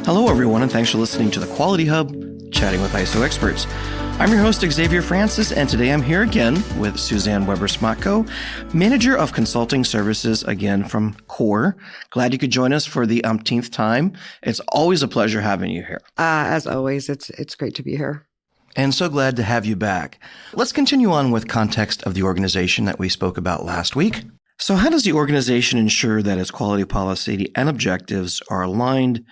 Hello, everyone, and thanks for listening to the Quality Hub, chatting with ISO experts. I'm your host, Xavier Francis, and today I'm here again with Suzanne Weber-Smatko, Manager of Consulting Services, again from CORE. Glad you could join us for the umpteenth time. It's always a pleasure having you here. As always, it's great to be here. And so glad to have you back. Let's continue on with context of the organization that we spoke about last week. So how does the organization ensure that its quality policy and objectives are aligned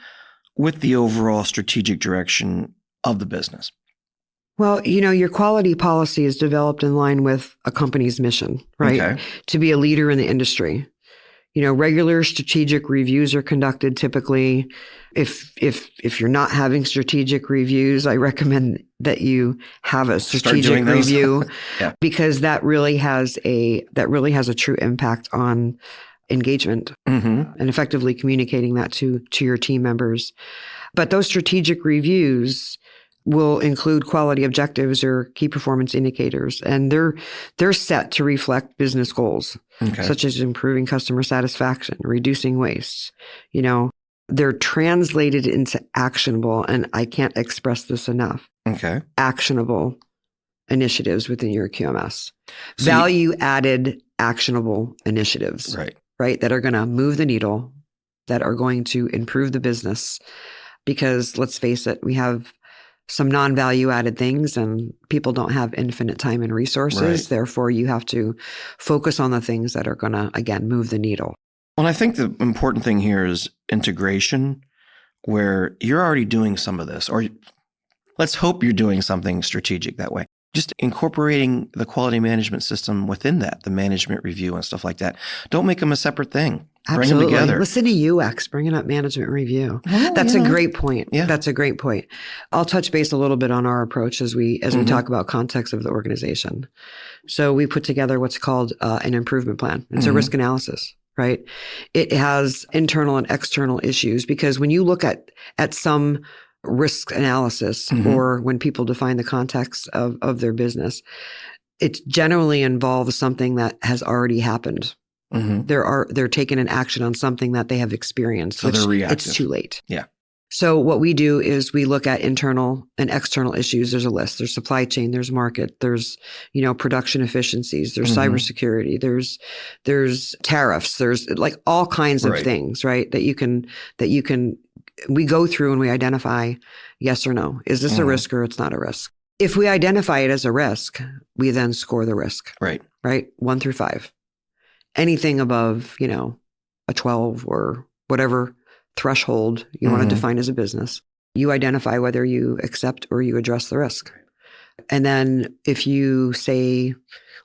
with the overall strategic direction of the business? Well, your quality policy is developed in line with a company's mission, right? Okay. To be a leader in the industry. Regular strategic reviews are conducted typically. If you're not having strategic reviews, I recommend that you have a strategic review Yeah. because that really has a true impact on engagement and effectively communicating that to your team members. But those strategic reviews will include quality objectives or key performance indicators, and they're set to reflect business goals, such as improving customer satisfaction, reducing waste. They're translated into actionable, and I can't express this enough, actionable initiatives within your QMS. So value-added actionable initiatives, right, that are going to move the needle, that are going to improve the business. Because let's face it, we have some non-value added things and people don't have infinite time and resources. Right. Therefore, you have to focus on the things that are going to, again, move the needle. Well, I think the important thing here is integration, where you're already doing some of this, or let's hope you're doing something strategic that way. Just incorporating the quality management system within that, the management review and stuff like that. Don't make them a separate thing. Absolutely. Bring them together. Listen to UX, bringing up management review. That's a great point. Yeah. That's a great point. I'll touch base a little bit on our approach as we talk about context of the organization. So we put together what's called an improvement plan. It's a risk analysis, right? It has internal and external issues because when you look at some risk analysis or when people define the context of their business, it generally involves something that has already happened. They're taking an action on something that they have experienced. So they're reactive. It's too late. Yeah. So what we do is we look at internal and external issues. There's a list. There's supply chain. There's market. There's production efficiencies. There's cybersecurity. There's tariffs. There's like all kinds of things, right? That you can. We go through and we identify yes or no. Is this a risk or it's not a risk? If we identify it as a risk, we then score the risk. Right. 1 through 5. Anything above, a 12 or whatever threshold you want to define as a business, you identify whether you accept or you address the risk. And then if you say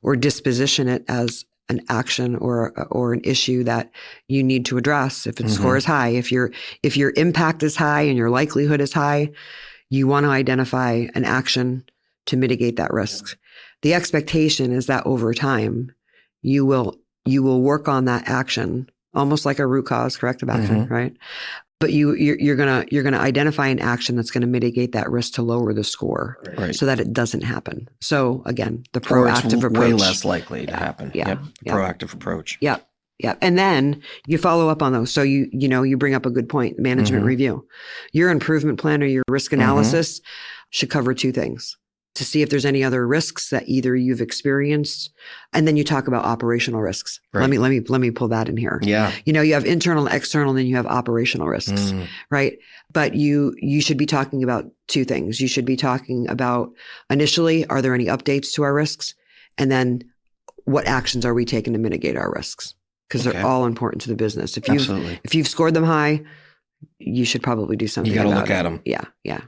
or disposition it as an action or an issue that you need to address, if its score is high, if your impact is high and your likelihood is high, you want to identify an action to mitigate that risk. The expectation is that over time, you will work on that action, almost like a root cause corrective action, right? But you're gonna identify an action that's going to mitigate that risk to lower the score, so that it doesn't happen. So again, the proactive approach, way less likely to happen. Yeah, proactive approach. Yeah. And then you follow up on those. So you bring up a good point. Management review, your improvement plan or your risk analysis should cover 2 things. To see if there's any other risks that either you've experienced, and then you talk about operational risks. Right. Let me pull that in here. Yeah. You have internal and external, and then you have operational risks, right? But you should be talking about 2 things. You should be talking about initially, are there any updates to our risks? And then what actions are we taking to mitigate our risks? Because they're all important to the business. If you've scored them high, you should probably do something about it. You got to look at them. Yeah.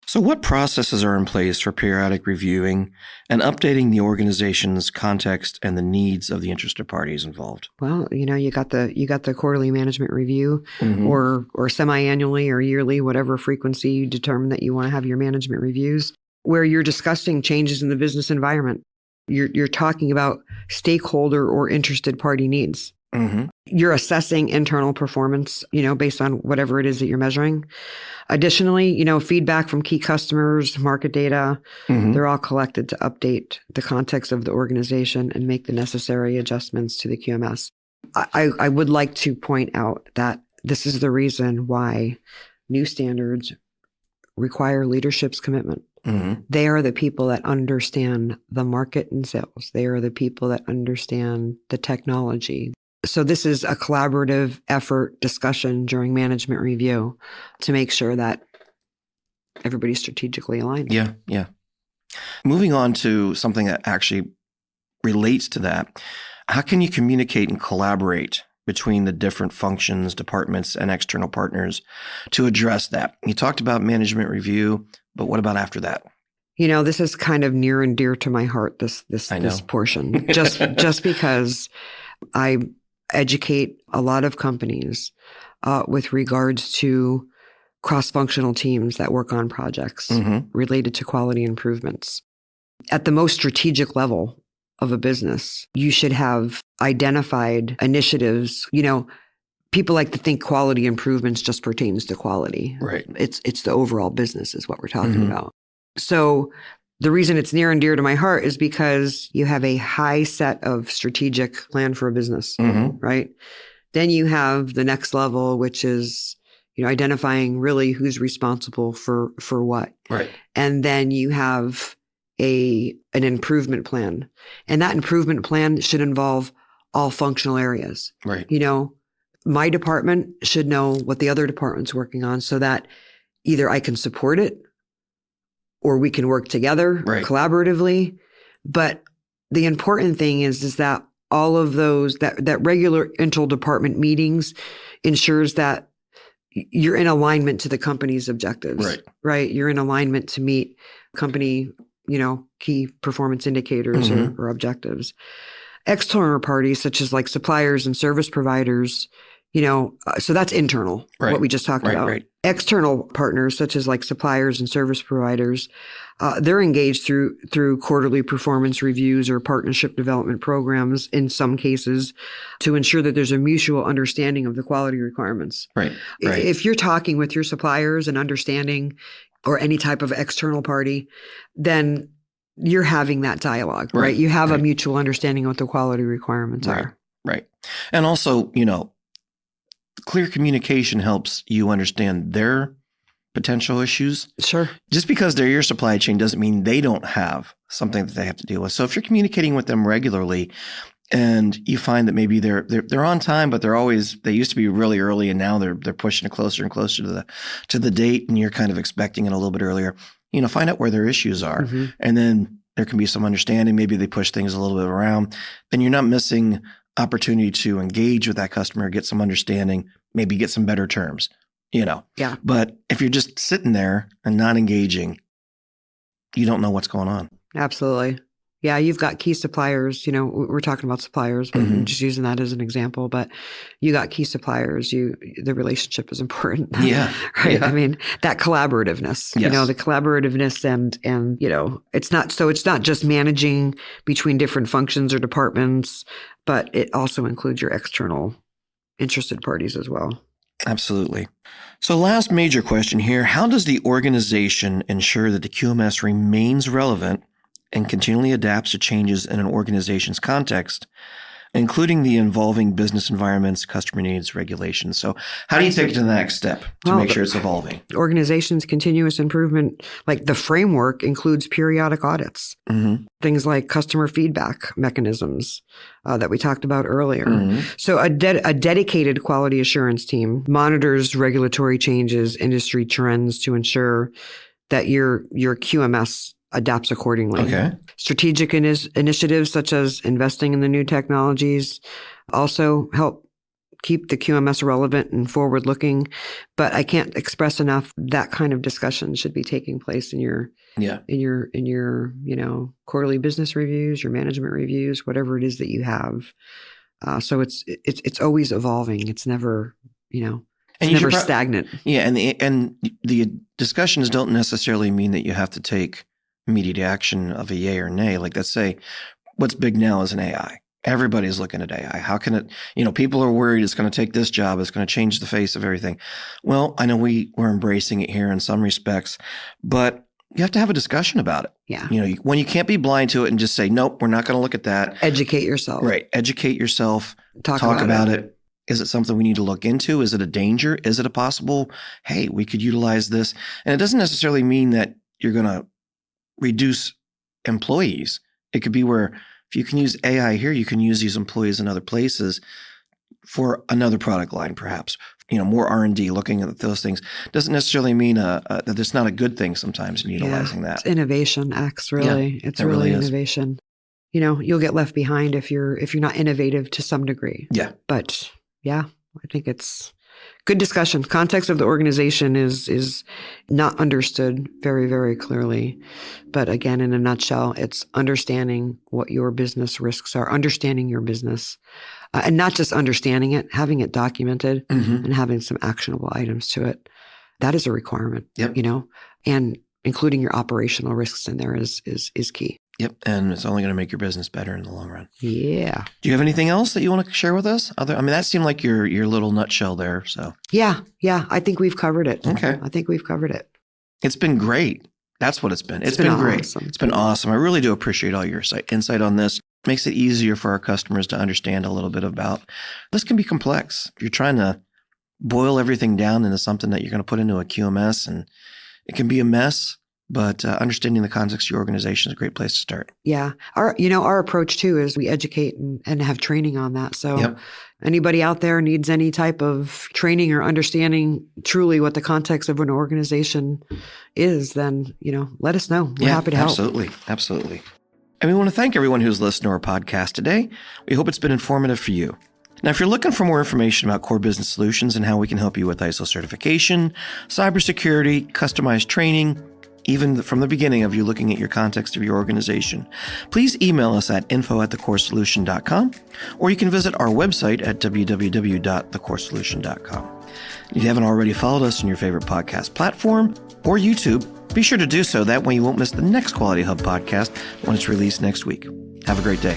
So what processes are in place for periodic reviewing and updating the organization's context and the needs of the interested parties involved? Well, you got the quarterly management review or semi-annually or yearly, whatever frequency you determine that you want to have your management reviews, where you're discussing changes in the business environment. You're talking about stakeholder or interested party needs. You're assessing internal performance, based on whatever it is that you're measuring. Additionally, feedback from key customers, market data, they're all collected to update the context of the organization and make the necessary adjustments to the QMS. I would like to point out that this is the reason why new standards require leadership's commitment. Mm-hmm. They are the people that understand the market and sales. They are the people that understand the technology. So this is a collaborative effort discussion during management review to make sure that everybody's strategically aligned. Yeah, yeah. Moving on to something that actually relates to that, how can you communicate and collaborate between the different functions, departments, and external partners to address that? You talked about management review, but what about after that? This is kind of near and dear to my heart, this portion, just because I educate a lot of companies with regards to cross-functional teams that work on projects related to quality improvements. At the most strategic level of a business, you should have identified initiatives. People like to think quality improvements just pertains to quality. Right. It's the overall business is what we're talking about. So the reason it's near and dear to my heart is because you have a high set of strategic plan for a business, right? Then you have the next level, which is, identifying really who's responsible for what. Right. And then you have an improvement plan. And that improvement plan should involve all functional areas. Right. My department should know what the other department's working on so that either I can support it or we can work together collaboratively. But the important thing is that all of those, that regular interdepartment meetings ensures that you're in alignment to the company's objectives, right? You're in alignment to meet company, key performance indicators or objectives. External parties, such as like suppliers and service providers, so that's internal, what we just talked about. Right. External partners, such as like suppliers and service providers, they're engaged through quarterly performance reviews or partnership development programs in some cases to ensure that there's a mutual understanding of the quality requirements. Right. If you're talking with your suppliers and understanding or any type of external party, then you're having that dialogue, right? You have a mutual understanding of what the quality requirements are. Right. And also, clear communication helps you understand their potential issues. Sure. Just because they're your supply chain doesn't mean they don't have something that they have to deal with. So if you're communicating with them regularly and you find that maybe they're on time, but they used to be really early and now they're pushing it closer and closer to the date and you're kind of expecting it a little bit earlier, find out where their issues are. And then there can be some understanding. Maybe they push things a little bit around. Then you're not missing opportunity to engage with that customer, get some understanding, maybe get some better terms, Yeah. But if you're just sitting there and not engaging, you don't know what's going on. Absolutely. Yeah. You've got key suppliers, we're talking about suppliers, but I'm just using that as an example, but you got key suppliers, the relationship is important. Yeah. Right. Yeah. I mean, that collaborativeness, the collaborativeness and, it's not just managing between different functions or departments, but it also includes your external interested parties as well. Absolutely. So last major question here, how does the organization ensure that the QMS remains relevant and continually adapts to changes in an organization's context, including the evolving business environments, customer needs, regulations? So how do you take it to the next step to make sure it's evolving? Organizations' continuous improvement, like the framework, includes periodic audits, things like customer feedback mechanisms that we talked about earlier. So a dedicated quality assurance team monitors regulatory changes, industry trends to ensure that your QMS adapts accordingly. Okay. Strategic initiatives such as investing in the new technologies also help keep the QMS relevant and forward-looking. But I can't express enough that kind of discussion should be taking place in your quarterly business reviews, your management reviews, whatever it is that you have. So it's always evolving. It's never never stagnant. Yeah, and the discussions don't necessarily mean that you have to take immediate action of a yay or nay. Like, let's say what's big now is an AI. Everybody's looking at AI. How can it, people are worried it's going to take this job. It's going to change the face of everything. Well, I know we're embracing it here in some respects, but you have to have a discussion about it. Yeah. When you can't be blind to it and just say, nope, we're not going to look at that. Educate yourself. Right. Educate yourself. Talk about it. Is it something we need to look into? Is it a danger? Is it a possible, hey, we could utilize this? And it doesn't necessarily mean that you're going to reduce employees. It could be where if you can use AI here, you can use these employees in other places for another product line, perhaps. More R&D, looking at those things. Doesn't necessarily mean that it's not a good thing sometimes in utilizing that. It's innovation, X, really. Yeah, it's really innovation. You'll get left behind if you're not innovative to some degree. Yeah. But yeah, I think it's good discussion. Context of the organization is not understood very, very clearly. But again, in a nutshell, it's understanding what your business risks are, understanding your business, and not just understanding it, having it documented and having some actionable items to it. That is a requirement, and including your operational risks in there is key. Yep. And it's only going to make your business better in the long run. Yeah. Do you have anything else that you want to share with us? That seemed like your little nutshell there. So yeah. I think we've covered it. Okay. I think we've covered it. It's been great. That's what it's been. It's been great. Awesome. It's been awesome. I really do appreciate all your insight on this. It makes it easier for our customers to understand a little bit about this. Can be complex. You're trying to boil everything down into something that you're going to put into a QMS, and it can be a mess. But understanding the context of your organization is a great place to start. Yeah. Our approach too is we educate and have training on that. So anybody out there needs any type of training or understanding truly what the context of an organization is, then, let us know. We're happy to help. Absolutely. And we want to thank everyone who's listened to our podcast today. We hope it's been informative for you. Now, if you're looking for more information about core business solutions and how we can help you with ISO certification, cybersecurity, customized training, even from the beginning of you looking at your context of your organization, please email us at info@thecoresolution.com, or you can visit our website at www.thecoresolution.com. If you haven't already followed us on your favorite podcast platform or YouTube, be sure to do so. That way you won't miss the next Quality Hub podcast when it's released next week. Have a great day.